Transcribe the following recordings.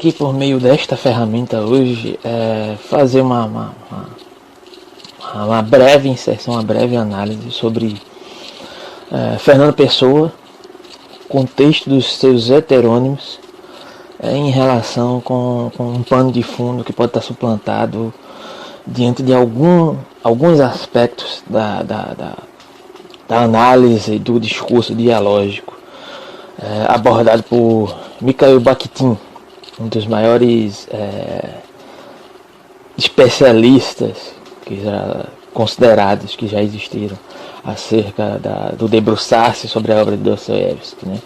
aqui por meio desta ferramenta hoje fazer uma breve inserção, uma breve análise sobre Fernando Pessoa, contexto dos seus heterônimos em relação com um pano de fundo que pode estar suplantado diante de alguns aspectos da análise do discurso dialógico abordado por Mikhail Bakhtin, um dos maiores especialistas considerados que já existiram acerca do debruçar-se sobre a obra de Dostoiévski, né?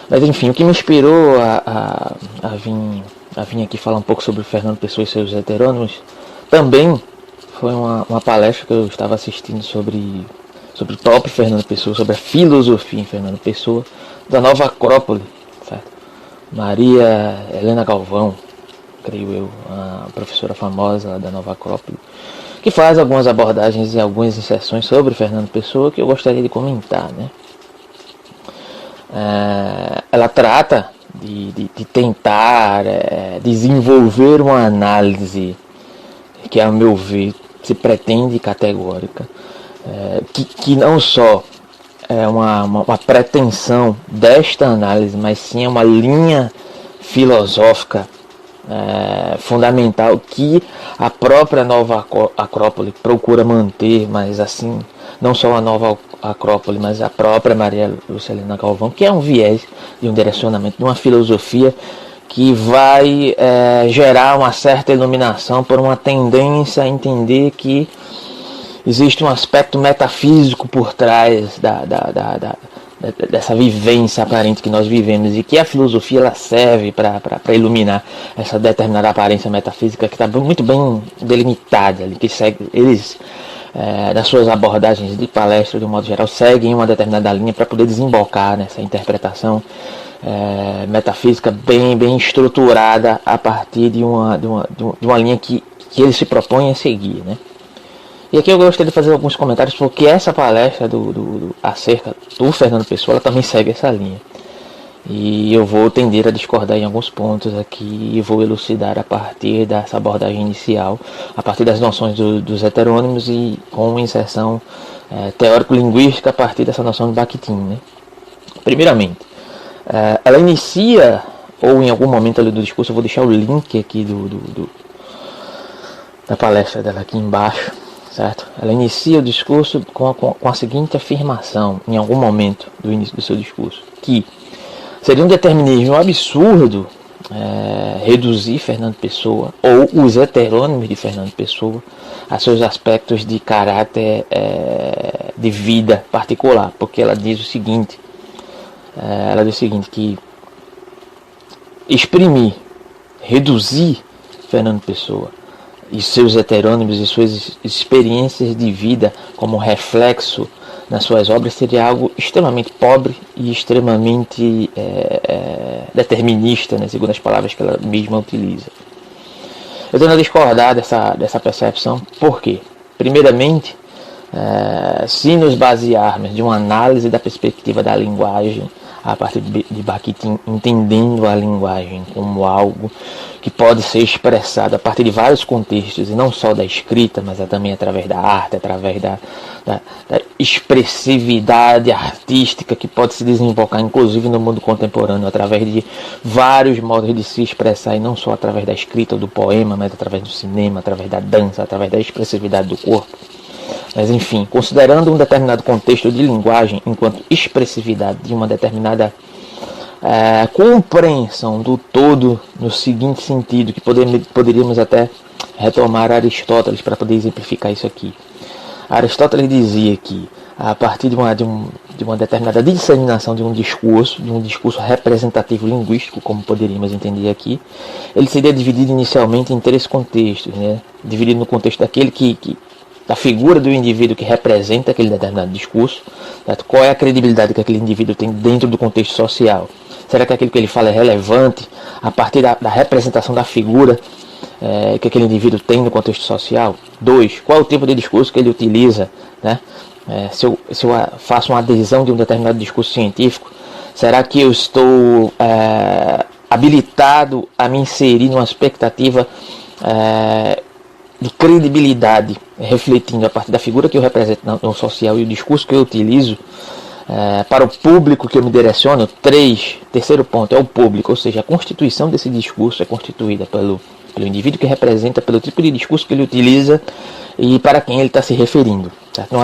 Mas enfim, o que me inspirou a vir aqui falar um pouco sobre Fernando Pessoa e seus heterônimos também foi uma palestra que eu estava assistindo sobre o próprio Fernando Pessoa, sobre a filosofia em Fernando Pessoa, da Nova Acrópole, certo? Maria Helena Galvão, creio eu, a professora famosa da Nova Acrópole, que faz algumas abordagens e algumas inserções sobre Fernando Pessoa que eu gostaria de comentar, né? Ela trata de tentar desenvolver uma análise que, a meu ver, se pretende categórica, que não só é uma pretensão desta análise, mas sim é uma linha filosófica fundamental que a própria Nova Acrópole procura manter, mas assim, não só a Nova Acrópole, mas a própria Maria Helena Galvão, que é um viés de um direcionamento, de uma filosofia que vai gerar uma certa iluminação por uma tendência a entender que existe um aspecto metafísico por trás dessa vivência aparente que nós vivemos, e que a filosofia ela serve para iluminar essa determinada aparência metafísica que está muito bem delimitada ali, que segue eles nas suas abordagens de palestra de um modo geral seguem uma determinada linha para poder desembocar nessa interpretação metafísica bem estruturada a partir de uma linha que eles se propõem a seguir, né? E aqui eu gostaria de fazer alguns comentários, porque essa palestra acerca do Fernando Pessoa, ela também segue essa linha. E eu vou tender a discordar em alguns pontos aqui e vou elucidar a partir dessa abordagem inicial, a partir das noções dos heterônimos e com inserção teórico-linguística a partir dessa noção do Bakhtin, né? Primeiramente, ela inicia, ou em algum momento ali do discurso, eu vou deixar o link aqui da palestra dela aqui embaixo, certo? Ela inicia o discurso com a seguinte afirmação, em algum momento do início do seu discurso, que seria um determinismo absurdo reduzir Fernando Pessoa, ou os heterônimos de Fernando Pessoa, a seus aspectos de caráter de vida particular, porque ela diz o seguinte, que reduzir Fernando Pessoa e seus heterônimos e suas experiências de vida como reflexo nas suas obras seria algo extremamente pobre e extremamente determinista, né, segundo as palavras que ela mesma utiliza. Eu tendo a discordar dessa percepção, por quê? Primeiramente, se nos basearmos de uma análise da perspectiva da linguagem, a partir de Bakhtin, entendendo a linguagem como algo que pode ser expressado a partir de vários contextos, e não só da escrita, mas também através da arte, através da expressividade artística que pode se desembocar, inclusive no mundo contemporâneo, através de vários modos de se expressar, e não só através da escrita ou do poema, mas através do cinema, através da dança, através da expressividade do corpo. Mas enfim, considerando um determinado contexto de linguagem enquanto expressividade de uma determinada compreensão do todo, no seguinte sentido, que poderíamos até retomar Aristóteles para poder exemplificar isso aqui. Aristóteles dizia que a partir de uma determinada disseminação de um discurso representativo linguístico, como poderíamos entender aqui, ele seria dividido inicialmente em três contextos, né? Dividido no contexto daquele da figura do indivíduo que representa aquele determinado discurso, certo? Qual é a credibilidade que aquele indivíduo tem dentro do contexto social? Será que aquilo que ele fala é relevante a partir da representação da figura que aquele indivíduo tem no contexto social? 2. Qual é o tipo de discurso que ele utiliza, né? Se eu faço uma adesão de um determinado discurso científico, será que eu estou habilitado a me inserir numa expectativa de credibilidade, refletindo a partir da figura que eu represento no social e o discurso que eu utilizo para o público que eu me direciono. Terceiro ponto é o público, ou seja, a constituição desse discurso é constituída pelo indivíduo que representa, pelo tipo de discurso que ele utiliza e para quem ele está se referindo. Certo?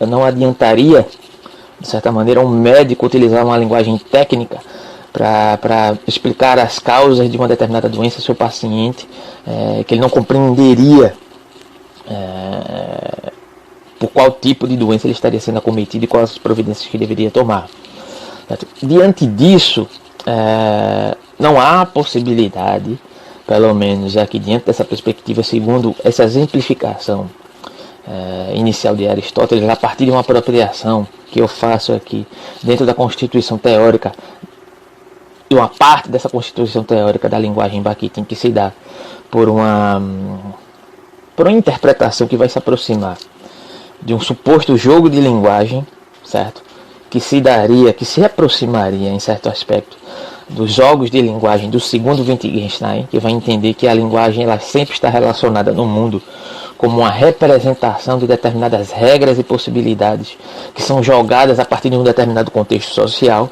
Não adiantaria, de certa maneira, um médico utilizar uma linguagem técnica para explicar as causas de uma determinada doença ao seu paciente, que ele não compreenderia por qual tipo de doença ele estaria sendo acometido e quais as providências que deveria tomar. Certo? Diante disso, não há possibilidade, pelo menos aqui diante dessa perspectiva, segundo essa exemplificação inicial de Aristóteles, a partir de uma apropriação que eu faço aqui dentro da constituição teórica, e uma parte dessa constituição teórica da linguagem Bakhtin que se dá por uma interpretação que vai se aproximar de um suposto jogo de linguagem, certo? Que se aproximaria em certo aspecto dos jogos de linguagem do segundo Wittgenstein, que vai entender que a linguagem ela sempre está relacionada no mundo como uma representação de determinadas regras e possibilidades que são jogadas a partir de um determinado contexto social.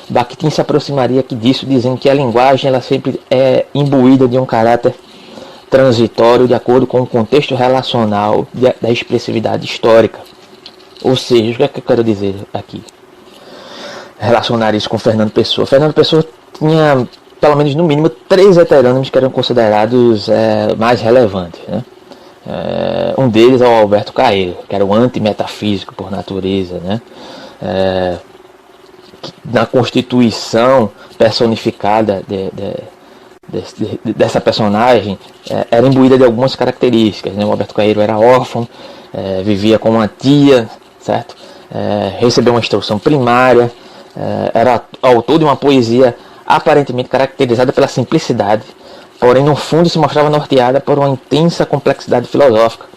Bakhtin se aproximaria aqui disso, dizendo que a linguagem ela sempre é imbuída de um caráter transitório de acordo com o contexto relacional da expressividade histórica. Ou seja, o que é que eu quero dizer aqui? Relacionar isso com Fernando Pessoa. Fernando Pessoa tinha, pelo menos no mínimo, 3 heterônimos que eram considerados mais relevantes, né? Um deles é o Alberto Caeiro, que era o antimetafísico por natureza, né? Na constituição personificada dessa personagem era imbuída de algumas características, né? O Alberto Caeiro era órfão, vivia com uma tia, certo? Recebeu uma instrução primária, era autor de uma poesia aparentemente caracterizada pela simplicidade, porém no fundo se mostrava norteada por uma intensa complexidade filosófica.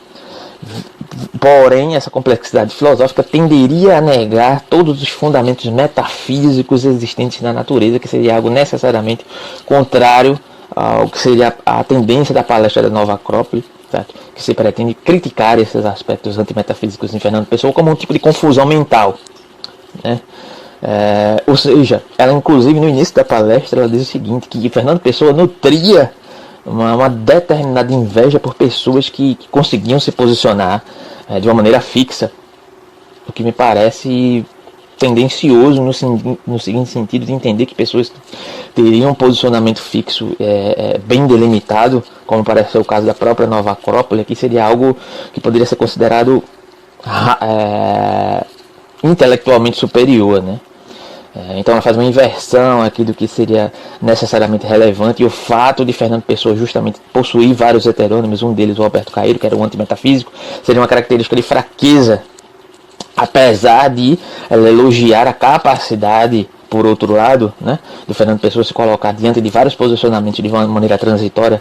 Porém, essa complexidade filosófica tenderia a negar todos os fundamentos metafísicos existentes na natureza, que seria algo necessariamente contrário ao que seria a tendência da palestra da Nova Acrópole, certo? Que se pretende criticar esses aspectos antimetafísicos em Fernando Pessoa como um tipo de confusão mental, né? Ou seja, ela inclusive no início da palestra ela diz o seguinte, que Fernando Pessoa nutria uma determinada inveja por pessoas que conseguiam se posicionar de uma maneira fixa, o que me parece tendencioso no seguinte sentido, de entender que pessoas que teriam um posicionamento fixo bem delimitado, como parece ser o caso da própria Nova Acrópole, aqui seria algo que poderia ser considerado intelectualmente superior, né? Então ela faz uma inversão aqui do que seria necessariamente relevante, e o fato de Fernando Pessoa justamente possuir vários heterônimos, um deles o Alberto Caeiro, que era um antimetafísico, seria uma característica de fraqueza, apesar de ela elogiar a capacidade, por outro lado, né, de Fernando Pessoa se colocar diante de vários posicionamentos de uma maneira transitória,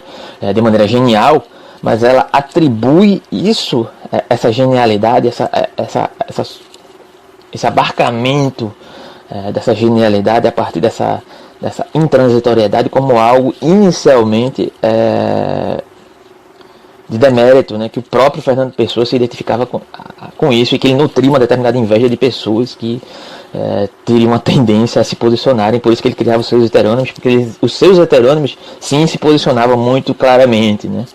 de maneira genial, mas ela atribui isso, essa genialidade, esse abarcamento dessa genialidade a partir dessa intransitoriedade como algo inicialmente de demérito, né? Que o próprio Fernando Pessoa se identificava com isso, e que ele nutria uma determinada inveja de pessoas que teriam uma tendência a se posicionarem, por isso que ele criava os seus heterônimos, porque os seus heterônimos sim se posicionavam muito claramente, né?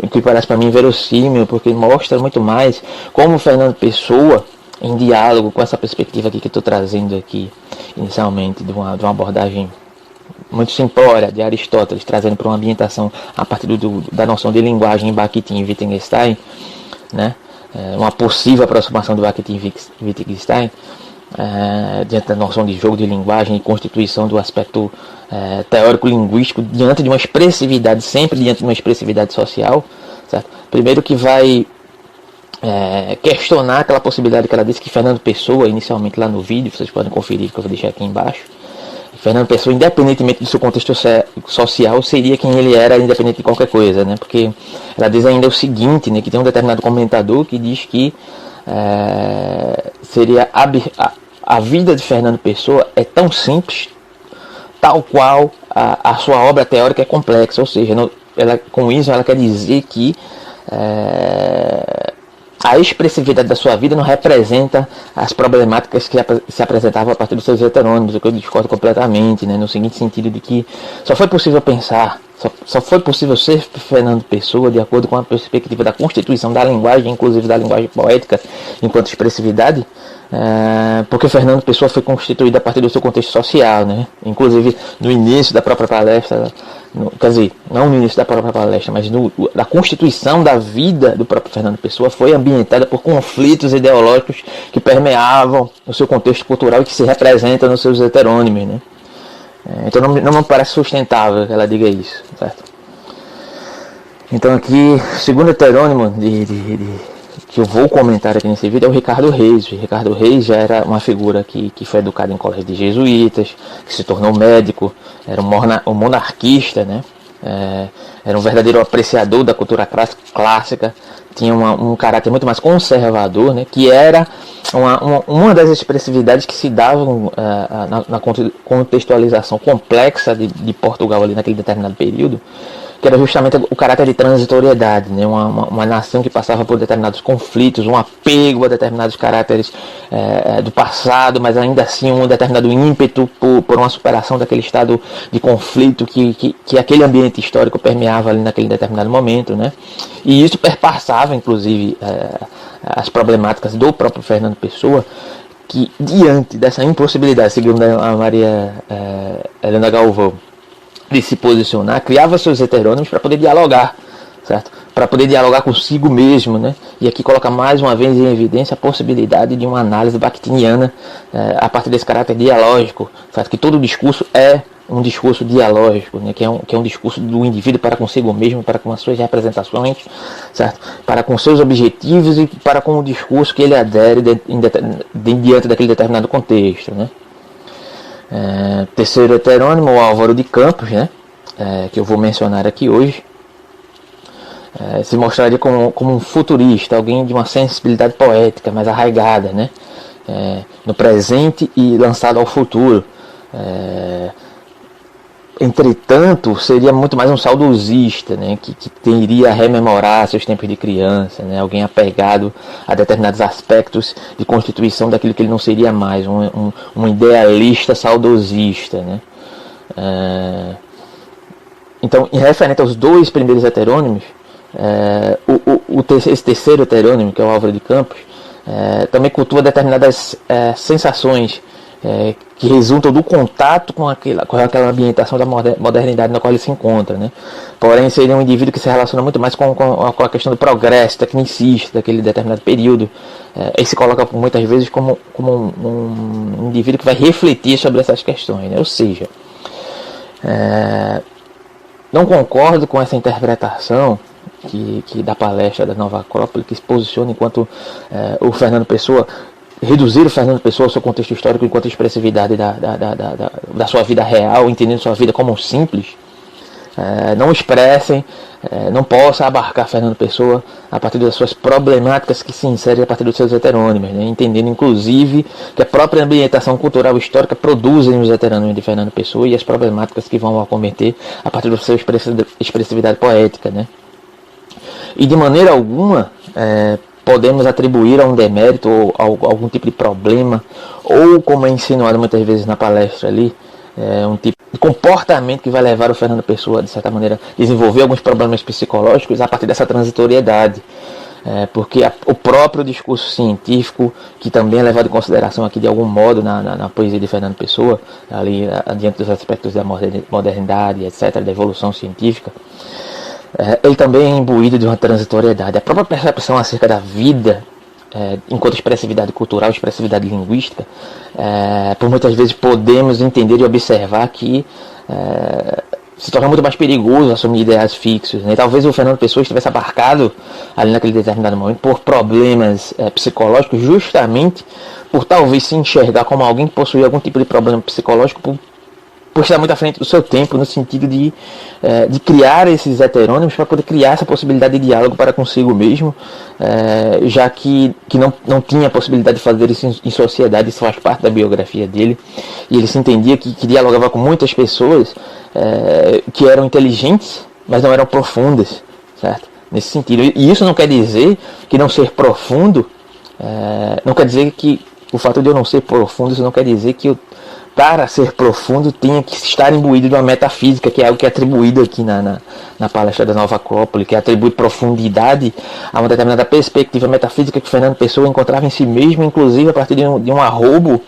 O que parece para mim verossímil, porque mostra muito mais como o Fernando Pessoa, em diálogo com essa perspectiva aqui que eu estou trazendo aqui inicialmente, de uma abordagem muito simplória de Aristóteles, trazendo para uma ambientação a partir da noção de linguagem em Bakhtin e Wittgenstein, né? Uma possível aproximação do Bakhtin e Wittgenstein, diante da noção de jogo de linguagem e constituição do aspecto teórico-linguístico diante de uma expressividade, sempre diante de uma expressividade social, certo? Primeiro que vai questionar aquela possibilidade que ela disse que Fernando Pessoa, inicialmente lá no vídeo, vocês podem conferir que eu vou deixar aqui embaixo, Fernando Pessoa, independentemente do seu contexto social, seria quem ele era, independente de qualquer coisa, né? Porque ela diz ainda o seguinte, né? Que tem um determinado comentador que diz que seria a vida de Fernando Pessoa é tão simples, tal qual a sua obra teórica é complexa, ou seja, com isso ela quer dizer que a expressividade da sua vida não representa as problemáticas que se apresentavam a partir dos seus heterônimos, o que eu discordo completamente, né, no seguinte sentido de que só foi possível pensar, só foi possível ser Fernando Pessoa de acordo com a perspectiva da constituição da linguagem, inclusive da linguagem poética enquanto expressividade, porque Fernando Pessoa foi constituído a partir do seu contexto social, né? Inclusive no início da própria palestra, quer dizer, não no início da própria palestra, mas da constituição da vida do próprio Fernando Pessoa foi ambientada por conflitos ideológicos que permeavam o seu contexto cultural e que se representam nos seus heterônimos, né? Então não me parece sustentável que ela diga isso, certo? Então aqui, o segundo heterônimo que eu vou comentar aqui nesse vídeo é o Ricardo Reis. O Ricardo Reis já era uma figura que foi educada em colégio de jesuítas, que se tornou médico, era um monarquista, né? Era um verdadeiro apreciador da cultura clássica, tinha um caráter muito mais conservador, né? Que era uma das expressividades que se davam na contextualização complexa de Portugal ali naquele determinado período, que era justamente o caráter de transitoriedade, né? Uma nação que passava por determinados conflitos, um apego a determinados caráteres do passado, mas ainda assim um determinado ímpeto por uma superação daquele estado de conflito que aquele ambiente histórico permeava ali naquele determinado momento, né? E isso perpassava, inclusive, as problemáticas do próprio Fernando Pessoa, que diante dessa impossibilidade, segundo a Maria Helena Galvão, de se posicionar, criava seus heterônimos para poder dialogar, certo? Para poder dialogar consigo mesmo, né? E aqui coloca mais uma vez em evidência a possibilidade de uma análise bakhtiniana a partir desse caráter dialógico, certo? Que todo discurso é um discurso dialógico, né? Que é um discurso do indivíduo para consigo mesmo, para com as suas representações, certo? Para com seus objetivos e para com o discurso que ele adere diante daquele determinado contexto, né? Terceiro heterônimo, o Álvaro de Campos, né? Que eu vou mencionar aqui hoje, se mostraria como um futurista, alguém de uma sensibilidade poética mais arraigada, né? No presente e lançado ao futuro. Entretanto, seria muito mais um saudosista, né? Que teria a rememorar seus tempos de criança, né? Alguém apegado a determinados aspectos de constituição daquilo que ele não seria mais, um idealista saudosista, né? Então, em referente aos dois primeiros heterônimos, esse terceiro heterônimo, que é o Álvaro de Campos, também cultua determinadas sensações que resultam do contato com aquela ambientação da modernidade na qual ele se encontra, né? Porém, seria um indivíduo que se relaciona muito mais com a questão do progresso tecnicista daquele determinado período. Ele se coloca muitas vezes como um indivíduo que vai refletir sobre essas questões, né? Ou seja, não concordo com essa interpretação que da palestra da Nova Acrópole, que se posiciona enquanto o Fernando Pessoa, reduzir o Fernando Pessoa ao seu contexto histórico enquanto expressividade da sua vida real, entendendo sua vida como simples. Não expressem, não possa abarcar Fernando Pessoa a partir das suas problemáticas que se inserem a partir dos seus heterônimos, né? Entendendo inclusive que a própria ambientação cultural histórica produzem os heterônimos de Fernando Pessoa e as problemáticas que vão acometer a partir da sua expressividade poética, né? E de maneira alguma podemos atribuir a um demérito ou a algum tipo de problema, ou como é insinuado muitas vezes na palestra ali, um tipo de comportamento que vai levar o Fernando Pessoa, de certa maneira, a desenvolver alguns problemas psicológicos a partir dessa transitoriedade. Porque o próprio discurso científico, que também é levado em consideração aqui de algum modo na poesia de Fernando Pessoa, ali diante dos aspectos da modernidade, etc., da evolução científica, ele também é imbuído de uma transitoriedade. A própria percepção acerca da vida, enquanto expressividade cultural, expressividade linguística, por muitas vezes podemos entender e observar que se torna muito mais perigoso assumir ideais fixos, né? Talvez o Fernando Pessoa estivesse abarcado ali naquele determinado momento por problemas psicológicos, justamente por talvez se enxergar como alguém que possuía algum tipo de problema psicológico, por estar muito à frente do seu tempo, no sentido de criar esses heterônimos para poder criar essa possibilidade de diálogo para consigo mesmo, já que não tinha a possibilidade de fazer isso em sociedade. Isso faz parte da biografia dele, e ele se entendia que dialogava com muitas pessoas que eram inteligentes, mas não eram profundas, certo? Nesse sentido. E isso não quer dizer que não ser profundo, não quer dizer que o fato de eu não ser profundo, isso não quer dizer que eu, para ser profundo, tenha que estar imbuído de uma metafísica, que é algo que é atribuído aqui na palestra da Nova Acrópole, que atribui profundidade a uma determinada perspectiva metafísica que Fernando Pessoa encontrava em si mesmo, inclusive a partir de um arrobo,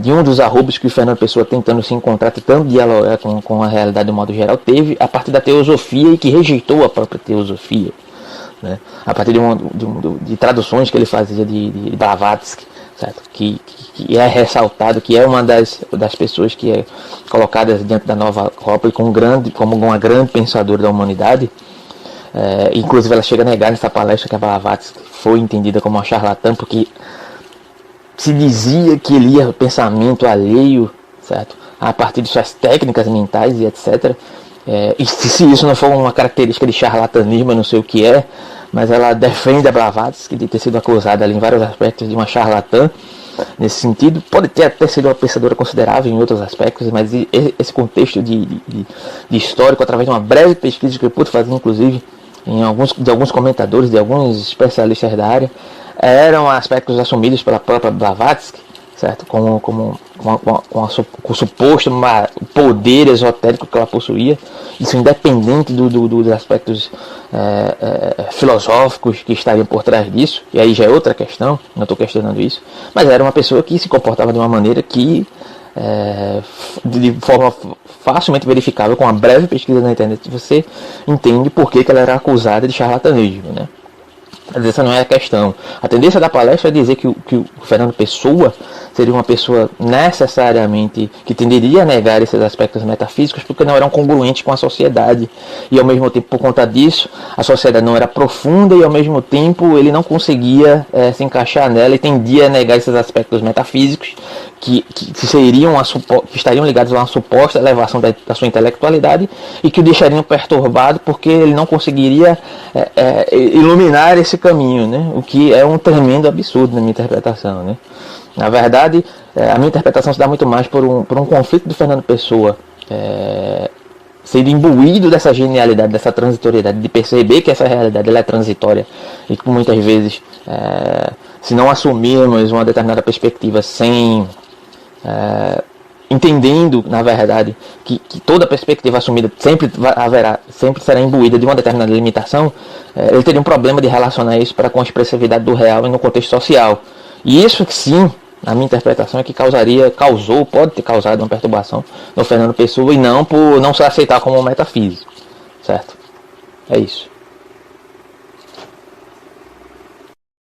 de um dos arrobos que o Fernando Pessoa, tentando se encontrar, tentando dialogar com a realidade do modo geral, teve a partir da teosofia, e que rejeitou a própria teosofia, né? A partir de traduções que ele fazia de Blavatsky, certo? Que é ressaltado, que é uma das pessoas que é colocadas diante da Nova Acrópole como uma grande pensadora da humanidade. Inclusive ela chega a negar nessa palestra que a Blavatsky foi entendida como uma charlatã, porque se dizia que lia o pensamento alheio, certo? A partir de suas técnicas mentais e etc. E se isso não for uma característica de charlatanismo, eu não sei o que é, mas ela defende a Blavatsky de ter sido acusada ali em vários aspectos de uma charlatã. Nesse sentido, pode ter até sido uma pensadora considerável em outros aspectos, mas esse contexto de histórico, através de uma breve pesquisa que eu pude fazer, inclusive, de alguns comentadores, de alguns especialistas da área, eram aspectos assumidos pela própria Blavatsky, certo? Com o suposto poder esotérico que ela possuía, isso independente dos aspectos filosóficos que estariam por trás disso, e aí já é outra questão, não estou questionando isso, mas era uma pessoa que se comportava de uma maneira que, de forma facilmente verificável, com uma breve pesquisa na internet, você entende por que ela era acusada de charlatanismo, né? Mas essa não é a questão. A tendência da palestra é dizer que o Fernando Pessoa seria uma pessoa necessariamente que tenderia a negar esses aspectos metafísicos porque não eram congruentes com a sociedade, e ao mesmo tempo, por conta disso, a sociedade não era profunda, e ao mesmo tempo ele não conseguia se encaixar nela, e tendia a negar esses aspectos metafísicos que estariam ligados a uma suposta elevação da sua intelectualidade, e que o deixariam perturbado porque ele não conseguiria iluminar esse caminho, né? O que é um tremendo absurdo na minha interpretação, né? Na verdade, a minha interpretação se dá muito mais por um conflito do Fernando Pessoa, sendo imbuído dessa genialidade, dessa transitoriedade, de perceber que essa realidade ela é transitória, e que muitas vezes, se não assumirmos uma determinada perspectiva sem entendendo, na verdade, que toda perspectiva assumida sempre será imbuída de uma determinada limitação, ele teria um problema de relacionar isso com a expressividade do real e no contexto social. E isso, sim, na minha interpretação, é que pode ter causado uma perturbação no Fernando Pessoa, e não por não se aceitar como um metafísico, certo? É isso.